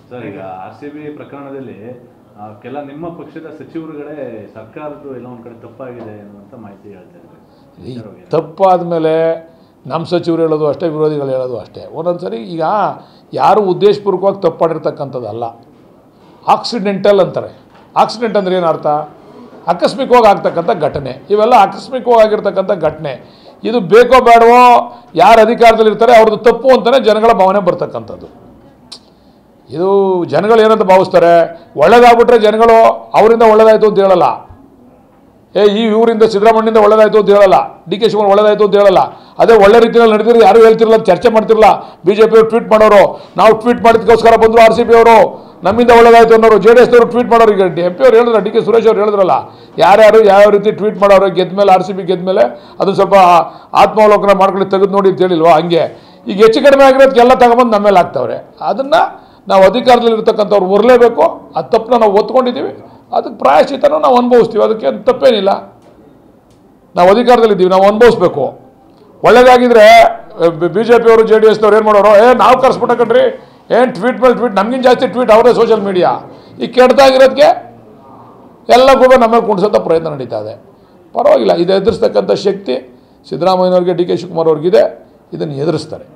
Sir, ಈಗ RCB ಪ್ರಕರಣದಲ್ಲಿ ಕೆಲ ನಿಮ್ಮ ಪಕ್ಷದ ಸಚಿವರುಗಳೇ ಸರ್ಕಾರದ್ದು ಎಲ್ಲ ಒಂದು ಕಡೆ ತಪ್ಪಾಗಿದೆ ಅನ್ನುವಂಥ ಮಾಹಿತಿ ಹೇಳ್ತಾ ಇದ್ದಾರೆ. ತಪ್ಪಾದ ಮೇಲೆ ನಮ್ಮ ಸಚಿವರು ಹೇಳೋದು ಅಷ್ಟೇ, ವಿರೋಧಿಗಳು ಹೇಳೋದು ಅಷ್ಟೇ. ಒಂದೊಂದು ಸರಿ ಈಗ ಯಾರು ಉದ್ದೇಶಪೂರ್ವಕವಾಗಿ ತಪ್ಪು ಮಾಡಿರ್ತಕ್ಕಂಥದ್ದಲ್ಲ, ಆಕ್ಸಿಡೆಂಟಲ್ ಅಂತಾರೆ. ಆಕ್ಸಿಡೆಂಟ್ ಅಂದರೆ ಏನು ಅರ್ಥ? ಆಕಸ್ಮಿಕವಾಗಿ ಆಗ್ತಕ್ಕಂಥ ಘಟನೆ. ಇವೆಲ್ಲ ಆಕಸ್ಮಿಕವಾಗಿ ಆಗಿರ್ತಕ್ಕಂಥ ಘಟನೆ. ಇದು ಬೇಕೋ ಬೇಡವೋ ಯಾರು ಅಧಿಕಾರದಲ್ಲಿರ್ತಾರೆ ಅವ್ರದ್ದು ತಪ್ಪು ಅಂತಲೇ ಜನಗಳ ಭಾವನೆ ಬರ್ತಕ್ಕಂಥದ್ದು. ಇದು ಜನಗಳು ಏನಂತ ಭಾವಿಸ್ತಾರೆ, ಒಳ್ಳೇದಾಗ್ಬಿಟ್ರೆ ಜನಗಳು ಅವರಿಂದ ಒಳ್ಳೇದಾಯಿತು ಅಂತ ಹೇಳಲ್ಲ. ಈ ಇವರಿಂದ ಸಿದ್ದರಾಮಯ್ಯನಿಂದ ಒಳ್ಳೇದಾಯಿತು ಅಂತ ಹೇಳಲ್ಲ, DK ಶಿವಕುಮಾರ್ ಒಳ್ಳೇದಾಯಿತು ಅಂತ ಹೇಳಲ್ಲ. ಅದೇ ಒಳ್ಳೆ ರೀತಿಯಲ್ಲಿ ನಡೆದಿರೋ ಯಾರು ಹೇಳ್ತಿರಲ್ಲ, ಚರ್ಚೆ ಮಾಡ್ತಿರಲ್ಲ. BJP ಅವರು ಟ್ವೀಟ್ ಮಾಡೋರು, ನಾವು ಟ್ವೀಟ್ ಮಾಡಿದಕ್ಕೋಸ್ಕರ ಬಂದರು RCB ಅವರು, ನಮ್ಮಿಂದ ಒಳ್ಳೇದಾಯಿತು ಅನ್ನೋರು. JDS ಅವರು ಟ್ವೀಟ್ ಮಾಡೋರು. ಈಗ MP ಅವ್ರು ಹೇಳಿದ್ರು, DK ಸುರೇಶ್ ಅವ್ರು ಹೇಳಿದ್ರಲ್ಲ, ಯಾರ್ಯಾರು ಯಾವ ರೀತಿ ಟ್ವೀಟ್ ಮಾಡೋರು, ಗೆದ್ದ ಮೇಲೆ RCB ಗೆದ್ದ ಮೇಲೆ ಅದನ್ನು ಸ್ವಲ್ಪ ಆತ್ಮಾವಲೋಕನ ಮಾಡ್ಕೊಳ್ಳಿ, ತೆಗೆದು ನೋಡಿ ಅಂತ ಹೇಳಿಲ್ವಾ? ಹಂಗೆ ಈಗ ಹೆಚ್ಚು ಕಡಿಮೆ ಆಗಿರೋದಕ್ಕೆಲ್ಲ ತಗೊಂಬಂದು ನಮ್ಮ ಮೇಲೆ ಹಾಕ್ತವ್ರೆ. ಅದನ್ನು ನಾವು ಅಧಿಕಾರದಲ್ಲಿ ಇರ್ತಕ್ಕಂಥವ್ರು ಹೊರಲೇಬೇಕು. ಆ ತಪ್ಪನ್ನ ನಾವು ಒತ್ಕೊಂಡಿದ್ದೀವಿ, ಅದಕ್ಕೆ ಪ್ರಾಯಶ್ಚಿತ್ತನೂ ನಾವು ಅನುಭವಿಸ್ತೀವಿ. ಅದಕ್ಕೆ ತಪ್ಪೇನಿಲ್ಲ. ನಾವು ಅಧಿಕಾರದಲ್ಲಿದ್ದೀವಿ, ನಾವು ಅನುಭವಿಸ್ಬೇಕು. ಒಳ್ಳೇದಾಗಿದ್ದರೆ BJP ಅವರು JDS ಅವ್ರು ಏನು ಮಾಡೋರು, ನಾವು ಕರ್ಸ್ಬಿಟ್ಟಕಂಡ್ರಿ, ಏನು ಟ್ವೀಟ್ ಮೇಲೆ ಟ್ವೀಟ್, ನಮಗಿಂತ ಜಾಸ್ತಿ ಟ್ವೀಟ್ ಅವರೇ ಸೋಷಿಯಲ್ ಮೀಡಿಯಾ. ಈ ಕೆಟ್ಟದಾಗಿರೋದಕ್ಕೆ ಎಲ್ಲ ಕೂಡ ನಮ್ಮಲ್ಲಿ ಕುಣಿಸೋಂಥ ಪ್ರಯತ್ನ ನಡೀತಾ ಇದೆ. ಪರವಾಗಿಲ್ಲ, ಇದು ಎದುರಿಸ್ತಕ್ಕಂಥ ಶಕ್ತಿ ಸಿದ್ದರಾಮಯ್ಯನವ್ರಿಗೆ, DK ಶಿವಕುಮಾರ್ ಅವ್ರಿಗಿದೆ. ಇದನ್ನು ಎದುರಿಸ್ತಾರೆ.